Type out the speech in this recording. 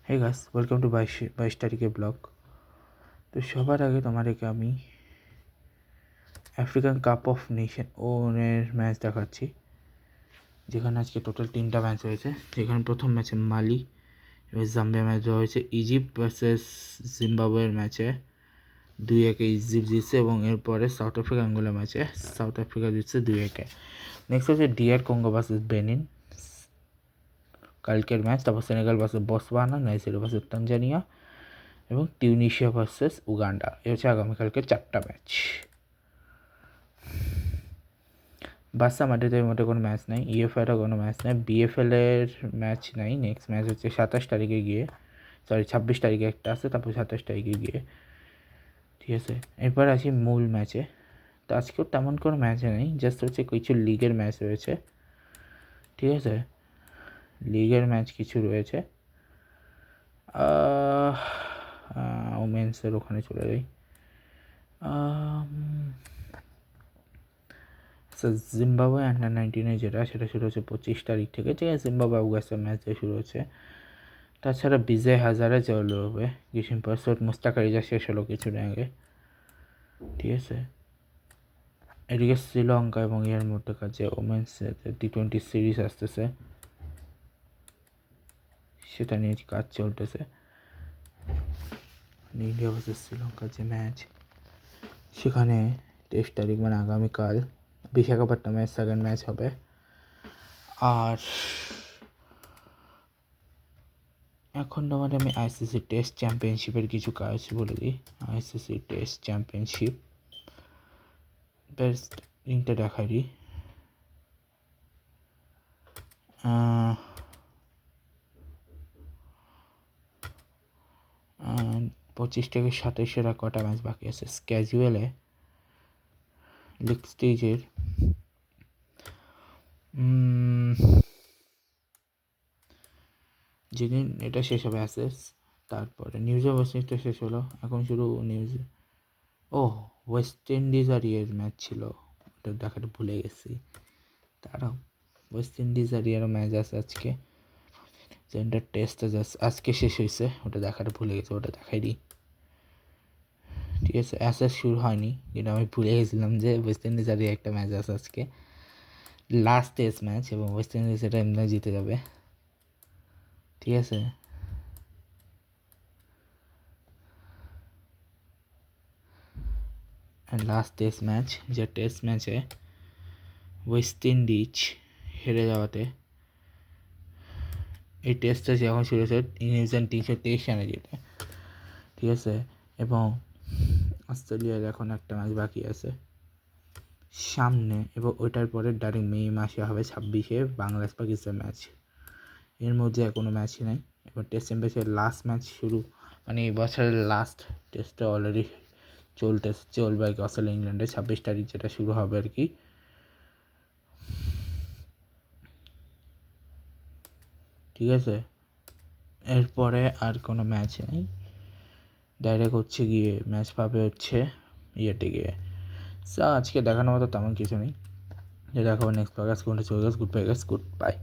Hey guys, welcome to 22 তারিখের blog. তো সবার আগে তোমাদেরকে আমি আফ্রিকান কাপ অফ নেশন ওনের ম্যাচ দেখাচ্ছি, যেখানে আজকে টোটাল 3টা ম্যাচ হয়েছে। যেখানে প্রথম ম্যাচে মালি এবং জাম্বিয়া ম্যাচ হয়েছে। ইজিপ্ট ভার্সেস জিম্বাবুয়ের ম্যাচে 2-1 ইজিপ্ট জিতছে, এবং এরপরে সাউথ আফ্রিকা আঙ্গোলা ম্যাচে সাউথ আফ্রিকা জিতছে 2-1। নেক্সট হচ্ছে ডিআর কঙ্গো ভার্সেস বেনিন, কালকের ম্যাচ। তারপর Senegal versus Botswana, Nigeria versus Tanzania এবং টিউনিশিয়া ভার্সেস উগান্ডা। এ হচ্ছে আগামীকালকে 4টা ম্যাচ। বার্সা মাঠেতে মোটে কোনো ম্যাচ নাই, ইএফএলও কোনো ম্যাচ নাই, বিএফএলের ম্যাচ নাই। নেক্সট ম্যাচ হচ্ছে 27 তারিখে গিয়ে, 26 তারিখে একটা আছে, তারপর 27 তারিখে গিয়ে। ঠিক আছে, এরপর আসি মূল ম্যাচে। তো আজকেও তেমন কোনো ম্যাচ নেই, জাস্ট হচ্ছে কিছু লিগের ম্যাচ রয়েছে। ঠিক আছে, লিগের ম্যাচ কিছু রয়েছে। ওমেন্সের ওখানে চলে যাই। জিম্বাবুয়ে আন্ডার-19 সেটা শুরু হচ্ছে 25 তারিখ থেকে। ঠিক আছে, জিম্বাবুয়ে আউগাস্টার ম্যাচ দিয়ে শুরু হচ্ছে। তাছাড়া বিজয় হাজারে চালু হবে কিছুদিন পর। মুস্তাকারিজা শেষ হলো কিছুদিন আগে। ঠিক আছে, এদিকে শ্রীলঙ্কা এবং এর মধ্যে কাছে ওমেন্স টি-20 সিরিজ আসতেছে, সেটা নিয়ে কাজ চলতেছে। ইন্ডিয়া ভার্সেস শ্রীলঙ্কার যে ম্যাচ, সেখানে 23 তারিখ মানে আগামীকাল বিশাখাপট্টনামের সেকেন্ড ম্যাচ হবে। আর এখন তোমাদের আমি আইসিসি টেস্ট চ্যাম্পিয়নশিপের কিছু কাজ বলে দিই। আইসিসি টেস্ট চ্যাম্পিয়নশিপ বেস্ট লিঙ্কটা দেখাই দিই। 25 থেকে 27-এর কটা ম্যাচ বাকি আছে স্ক্যাজুয়ালে। লিগ স্টেজের যেদিন এটা শেষ হবে অ্যাসেস, তারপরে নিউজে ওয়েস্ট শেষ হলো, এখন শুরু নিউজে। ওয়েস্ট ইন্ডিজ আর ইয়ের ম্যাচ ছিল, ওটা দেখাটা ভুলে গেছি। তারাও ওয়েস্ট ইন্ডিজ আর ইয়েরও ম্যাচ আছে আজকে। যেটা টেস্ট আজকে শেষ হয়েছে, ওটা দেখাটা ভুলে গেছি, ওটা দেখাই দিই। ঠিক আছে, অ্যাসেস শুরু হয়নি, কিন্তু আমি ভুলে গেছিলাম যে ওয়েস্ট ইন্ডিজ আর একটা ম্যাচ আছে আজকে, লাস্ট টেস্ট ম্যাচ, এবং ওয়েস্ট ইন্ডিজ এটা এমনি জিতে যাবে। ঠিক আছে, লাস্ট টেস্ট ম্যাচ, যে টেস্ট ম্যাচে ওয়েস্ট ইন্ডিজ হেরে যাওয়াতে এই টেস্টটা যখন শুরু হয়েছে নিউজিল্যান্ড 323 রানে জিতে। ঠিক আছে, এবং অস্ট্রেলিয়ার এখন একটা ম্যাচ বাকি আছে সামনে, এবং ওইটার পরে ডাইরেক্ট মে মাসে হবে 26-এ বাংলাদেশ পাকিস্তান ম্যাচ। এর মধ্যে কোনো ম্যাচই নাই। এবার টেস্ট চ্যাম্পিয়নশিপের লাস্ট ম্যাচ শুরু, মানে এই বছরের লাস্ট টেস্টটা অলরেডি চলবে আর কি, অস্ট্রেলিয়া ইংল্যান্ডে 26 তারিখ যেটা শুরু হবে আর কি। ঠিক আছে, এরপরে আর কোনো ম্যাচ নেই, ডাইরেক্ট হচ্ছে গিয়ে ম্যাচ পাবে হচ্ছে ইয়েতে গিয়ে। আজকে দেখানোর মতো তেমন কিছু নেই, যে দেখাবো নেক্সট প্রকাশ কোনটা চলে গেছে। Good bye.